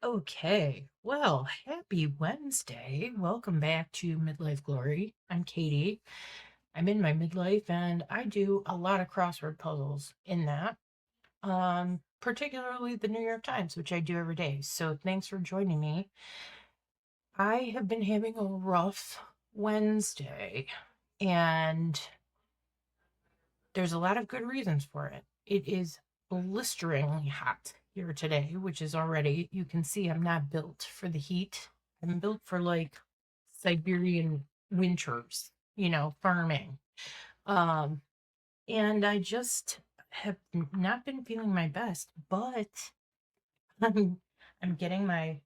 Okay, well, happy Wednesday. Welcome back to Midlife Glory. I'm Katie. I'm in my midlife and I do a lot of crossword puzzles in that, particularly the New York Times, which I do every day. So thanks for joining me. I have been having a rough Wednesday and there's a lot of good reasons for it. It is blisteringly hot here today, which is already, you can see I'm not built for the heat. I'm built for like Siberian winters, farming. Um, and I just have not been feeling my best, but I'm I'm getting my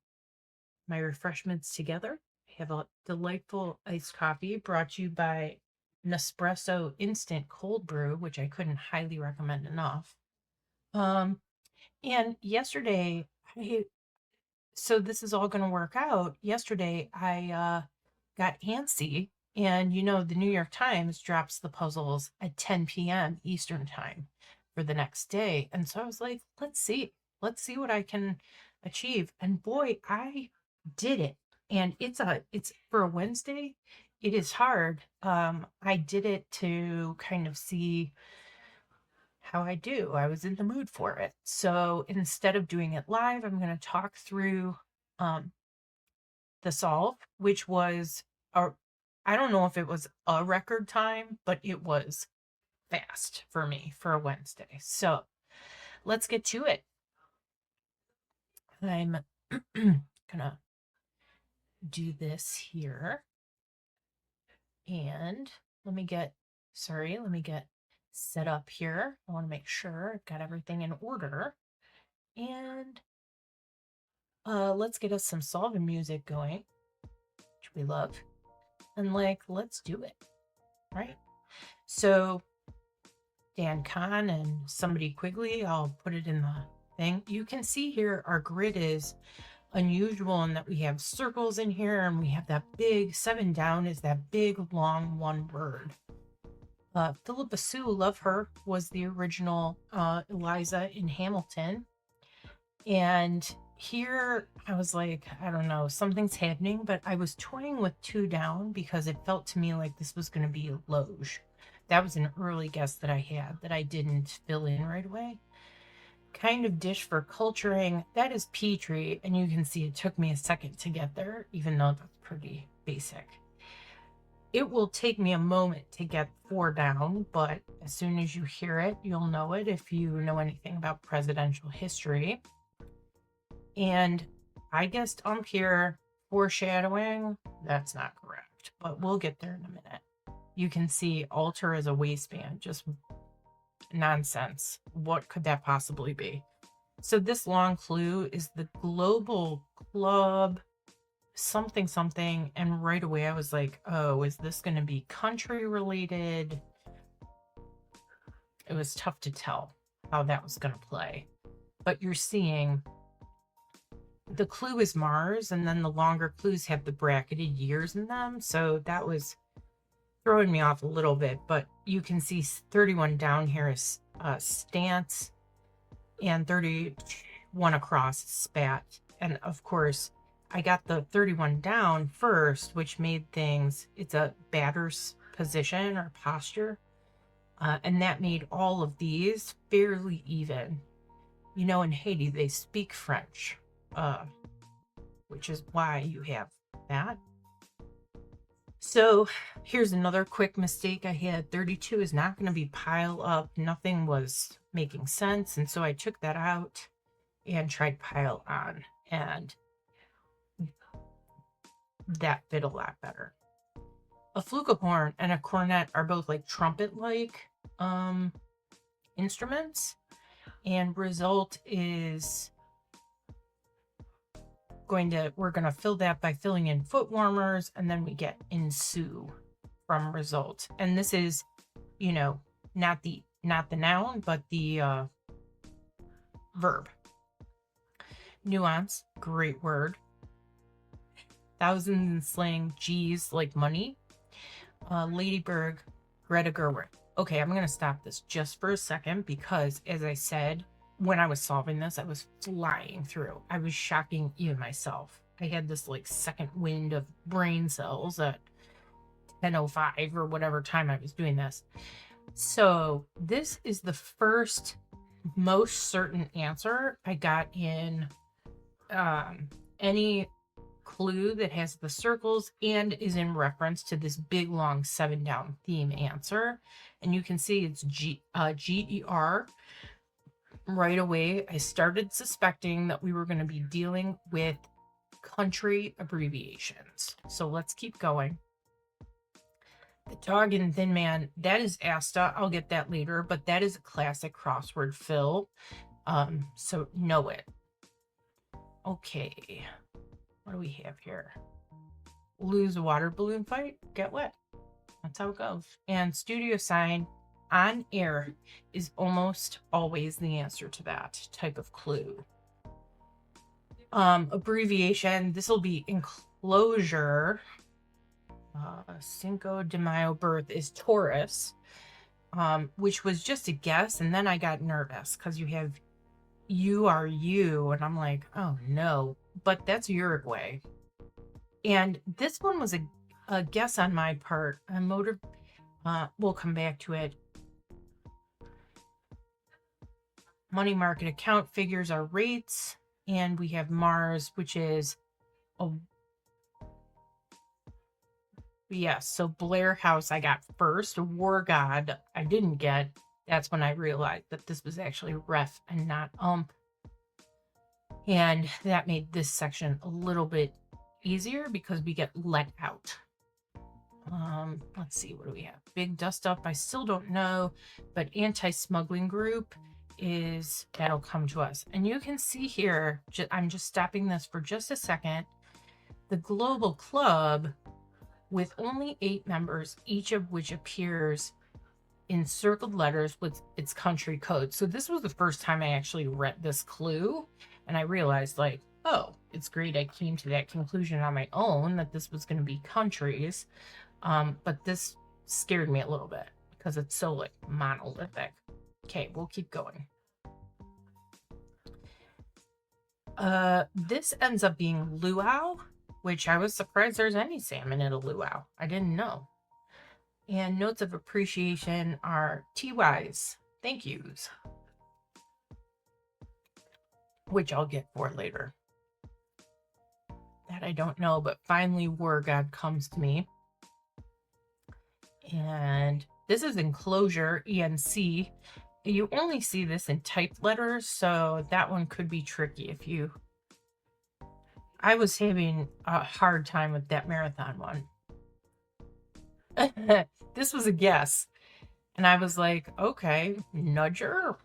refreshments together. I have a delightful iced coffee brought to you by Nespresso Instant Cold Brew, which I couldn't highly recommend enough. Um, and yesterday, I, so this is all going to work out. Yesterday, I got antsy, and the New York Times drops the puzzles at 10 p.m. Eastern time for the next day. And so I was like, let's see what I can achieve. And boy, I did it. And it's for a Wednesday, it is hard. I did it to kind of see how I do. I was in the mood for it. So instead of doing it live, I'm going to talk through um, the solve, which was a, I don't know if it was a record time, but it was fast for me for a Wednesday. So let's get to it. I'm gonna do this here. And let me get set up here. I want to make sure I've got everything in order. And let's get us some solving music going, which we love. And let's do it, right? So Dan Kahn and somebody Quigley, I'll put it in the thing. You can see here our grid is unusual in that we have circles in here and we have that big 7 down is that big long one word. Philippa Sue, love her, was the original Eliza in Hamilton. And here I was like, I don't know, something's happening, but I was toying with 2 down because it felt to me like this was going to be a loge. That was an early guess that I had that I didn't fill in right away. Kind of dish for culturing, that is Petri, and you can see it took me a second to get there, even though that's pretty basic. It will take me a moment to get 4 down, but as soon as you hear it, you'll know it if you know anything about presidential history. And I guessed here foreshadowing. That's not correct, but we'll get there in a minute. You can see altar as a waistband, just nonsense. What could that possibly be? So this long clue is the Global Club something something, and right away I was like, oh, is this going to be country related? It was tough to tell how that was going to play, but you're seeing the clue is Mars, and then the longer clues have the bracketed years in them, so that was throwing me off a little bit. But you can see 31 down here is stance, and 31 across is spat. And of course, I got the 31 down first, which made things, it's a batter's position or posture. And that made all of these fairly even. In Haiti, they speak French, which is why you have that. So here's another quick mistake I had. 32 is not going to be pile up. Nothing was making sense. And so I took that out and tried pile on. And that fit a lot better. A flugelhorn and a cornet are both like trumpet-like instruments. And result is we're going to fill that by filling in foot warmers, and then we get ensue from result. And this is, not the noun, but the verb. Nuance, great word. Thousands in slang, G's like money. Ladybird, Greta Gerwig. Okay, I'm going to stop this just for a second because, as I said, when I was solving this, I was flying through. I was shocking even myself. I had this like second wind of brain cells at 10:05 or whatever time I was doing this. So this is the first most certain answer I got in any clue that has the circles and is in reference to this big long 7-down theme answer. And you can see it's GER. Right away, I started suspecting that we were going to be dealing with country abbreviations. So let's keep going. The Dog and Thin Man, that is Asta. I'll get that later, but that is a classic crossword fill. So know it. Okay. What do we have here? Lose a water balloon fight, get wet. That's how it goes. And studio sign on air is almost always the answer to that type of clue. Abbreviation, this will be enclosure. Cinco de Mayo birth is Taurus, which was just a guess. And then I got nervous because you have URU, and I'm like, oh no, but that's Uruguay. And this one was a guess on my part. A motor, we'll come back to it. Money market account figures are rates, and we have Mars, which is a yes. So Blair House I got first. War God I didn't get. That's when I realized that this was actually ref and not and that made this section a little bit easier because we get let out. Let's see, what do we have? Big dust up, I still don't know, but anti-smuggling group is, that'll come to us. And you can see here, I'm just stopping this for just a second, the global club with only 8 members, each of which appears in circled letters with its country code. So this was the first time I actually read this clue, and I realized, like, oh, it's great I came to that conclusion on my own that this was going to be countries. But this scared me a little bit because it's so like monolithic. Okay, we'll keep going. This ends up being luau, which I was surprised there's any salmon in a luau. I didn't know. And notes of appreciation are TYs, thank yous, which I'll get for later. That I don't know, but finally War God comes to me. And this is enclosure, ENC. You only see this in typed letters, so that one could be tricky if you... I was having a hard time with that marathon one. This was a guess. And I was like, okay, nudger.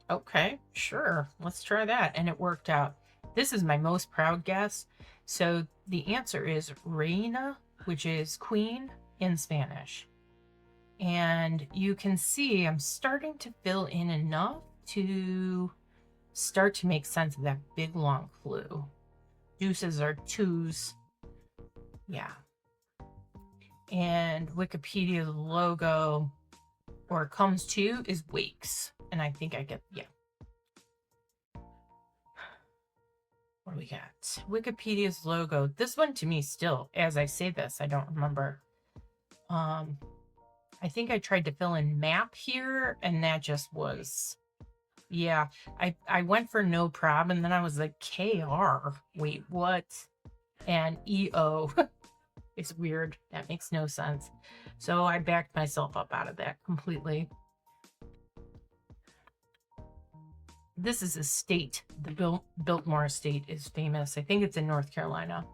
Okay, sure, let's try that. And it worked out. This is my most proud guess. So the answer is reina, which is queen in Spanish. And you can see I'm starting to fill in enough to start to make sense of that big long clue. Deuces are twos. Yeah. And Wikipedia's logo, or comes to, is wakes. And I think I get, yeah. What do we got? Wikipedia's logo. This one to me still, as I say this, I don't remember. I think I tried to fill in map here, and that just was, yeah. I went for no prob, and then I was like, KR. Wait, what? And EO. It's weird. That makes no sense. So I backed myself up out of that completely. This is a state. The Biltmore estate is famous. I think it's in North Carolina.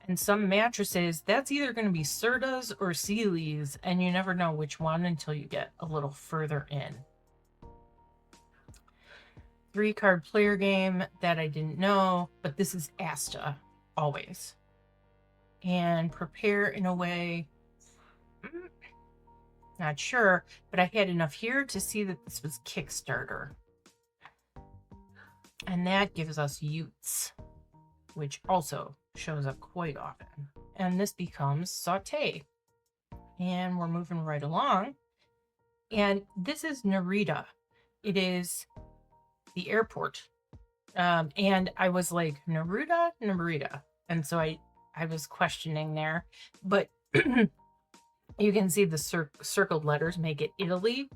And some mattresses, that's either going to be Serta's or Sealy's, and you never know which one until you get a little further in. 3-card player game that I didn't know, but this is Asta, always. And prepare in a way, not sure, but I had enough here to see that this was Kickstarter. And that gives us Utes, which also shows up quite often. And this becomes saute. And we're moving right along. And this is Narita. It is the airport. And I was like, Narita. And so I was questioning there, but you can see the circled letters make it Italy.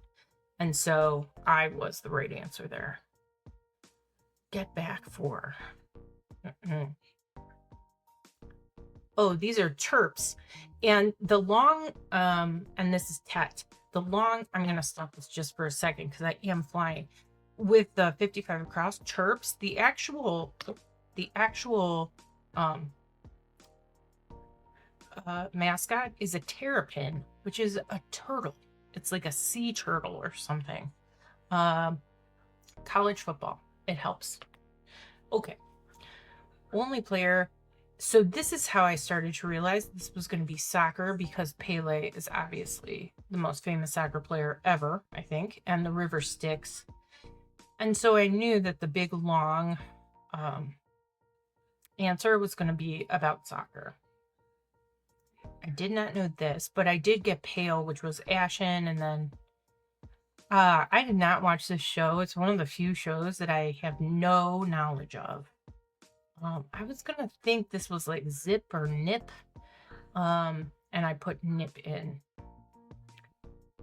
And so I was the right answer there. Get back for. Oh, these are terps. And the long, and this is tet. The long, I'm going to stop this just for a second because I am flying. With the 55 across terps, the actual mascot is a terrapin, which is a turtle. It's like a sea turtle or something. College football. It helps. Okay. Only player. So this is how I started to realize this was going to be soccer, because Pele is obviously the most famous soccer player ever, I think, and the river Styx. And so I knew that the big, long answer was going to be about soccer. I did not know this, but I did get pale, which was ashen, and then I did not watch this show. It's one of the few shows that I have no knowledge of. I was going to think this was like Zip or Nip, and I put Nip in.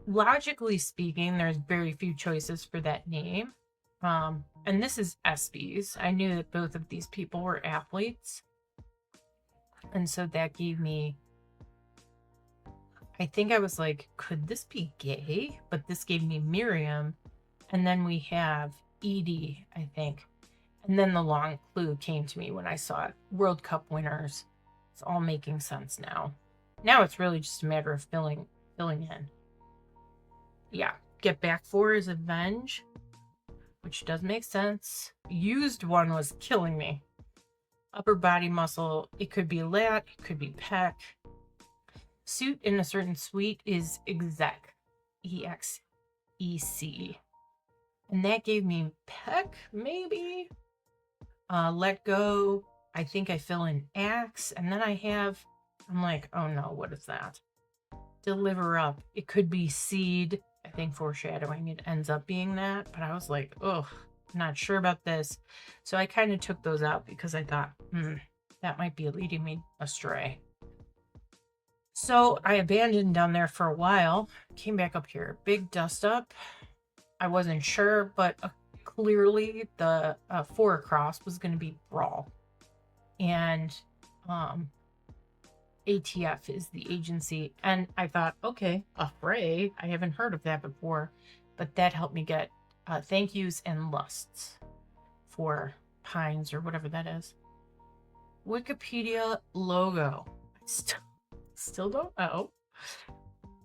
Logically speaking, there's very few choices for that name. And this is ESPYs. I knew that both of these people were athletes. And so that gave me, I think I was like, could this be gay? But this gave me Miriam. And then we have Edie, I think. And then the long clue came to me when I saw it. World Cup winners. It's all making sense now. Now it's really just a matter of filling in. Yeah. Get back for is avenge, which does make sense. Used one was killing me. Upper body muscle. It could be lat. It could be pec. Suit in a certain suite is exec. E-X-E-C. And that gave me pec, maybe. Let go. I think I fill in axe. And then I'm like, oh no, what is that? Deliver up. It could be seed. I think foreshadowing, it ends up being that. But I was like, ugh, I'm not sure about this. So I kind of took those out because I thought, that might be leading me astray. So I abandoned down there for a while. Came back up here. Big dust up. I wasn't sure, but clearly the 4 across was going to be brawl. And ATF is the agency. And I thought, okay, affray. I haven't heard of that before. But that helped me get thank yous and lusts for pines or whatever that is. Wikipedia logo. Still don't know.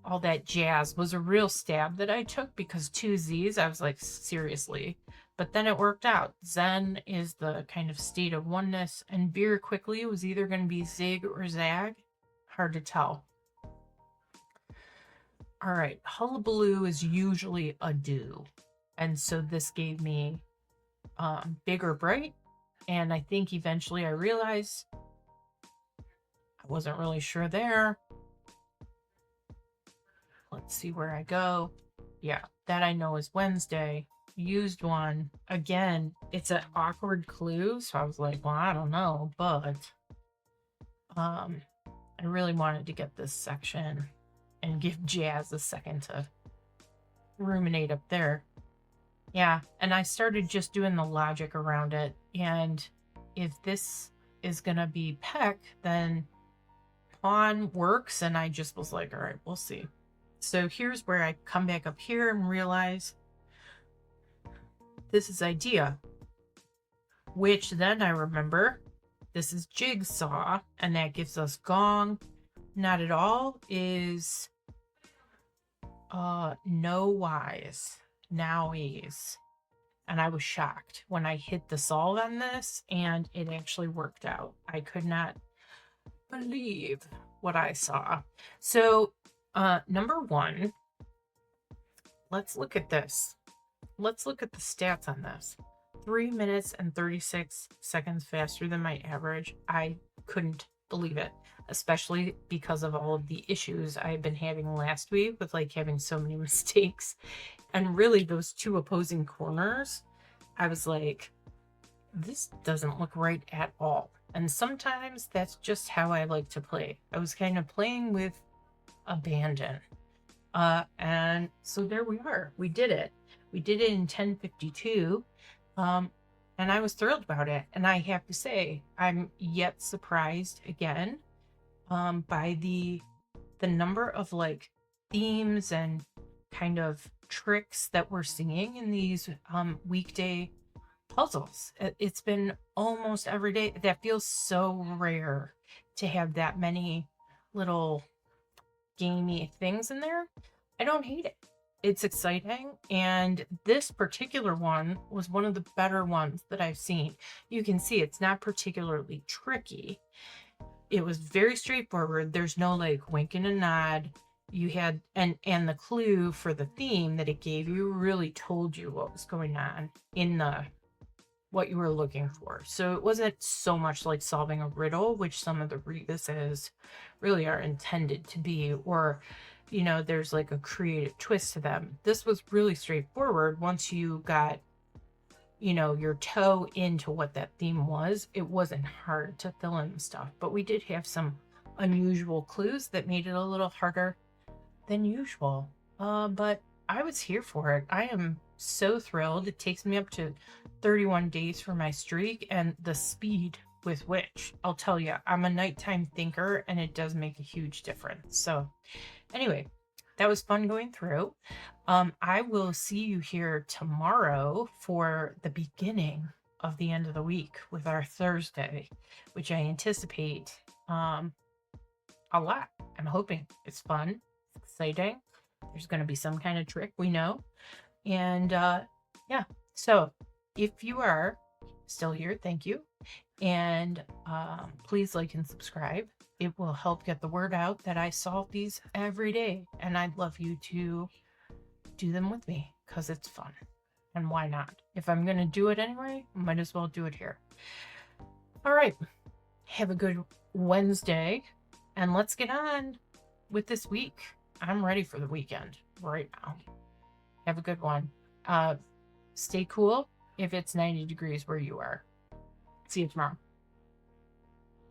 All that jazz was a real stab that I took because 2 Z's, I was like, seriously. But then it worked out. Zen is the kind of state of oneness, and veer quickly was either going to be zig or zag. Hard to tell. All right, hullabaloo is usually a do. And so this gave me big or bright. And I think eventually I realized I wasn't really sure there. Let's see where I go. Yeah, that I know is Wednesday. Used one. Again, it's an awkward clue. So I was like, well, I don't know. But I really wanted to get this section and give Jazz a second to ruminate up there. Yeah, and I started just doing the logic around it. And if this is going to be Peck, then pawn works. And I just was like, all right, we'll see. So here's where I come back up here and realize this is idea, which then I remember this is jigsaw, and that gives us gong. Not at all is no wise, nowies. And I was shocked when I hit the solve on this, and it actually worked out. I could not believe what I saw. So number 1, let's look at this. Let's look at the stats on this. 3 minutes and 36 seconds faster than my average. I couldn't believe it, especially because of all of the issues I've been having last week with like having so many mistakes. And really those 2 opposing corners I was like, this doesn't look right at all. And sometimes that's just how I like to play. I was kind of playing with abandon. And so there we are. We did it. We did it in 1052. And I was thrilled about it. And I have to say, I'm yet surprised again by the number of like themes and kind of tricks that we're seeing in these weekday puzzles. It's been almost every day. That feels so rare to have that many little gamey things in there. I don't hate it. It's exciting. And this particular one was one of the better ones that I've seen. You can see it's not particularly tricky. It was very straightforward. There's no like wink and a nod. You had and the clue for the theme that it gave you really told you what was going on in the what you were looking for. So it wasn't so much like solving a riddle, which some of the rebuses really are intended to be, or, you know, there's like a creative twist to them. This was really straightforward. Once you got, you know, your toe into what that theme was, it wasn't hard to fill in stuff. But we did have some unusual clues that made it a little harder than usual. But I was here for it. I am so thrilled. It takes me up to 31 days for my streak, and the speed with which, I'll tell you, I'm a nighttime thinker and it does make a huge difference. So anyway, that was fun going through. I will see you here tomorrow for the beginning of the end of the week with our Thursday, which I anticipate a lot. I'm hoping it's fun, it's exciting. There's going to be some kind of trick, we know. And yeah, so if you are still here, thank you. And please like and subscribe. It will help get the word out that I solve these every day. And I'd love you to do them with me because it's fun. And why not? If I'm going to do it anyway, might as well do it here. All right. Have a good Wednesday. And let's get on with this week. I'm ready for the weekend right now. Have a good one. Stay cool if it's 90 degrees where you are. See you tomorrow.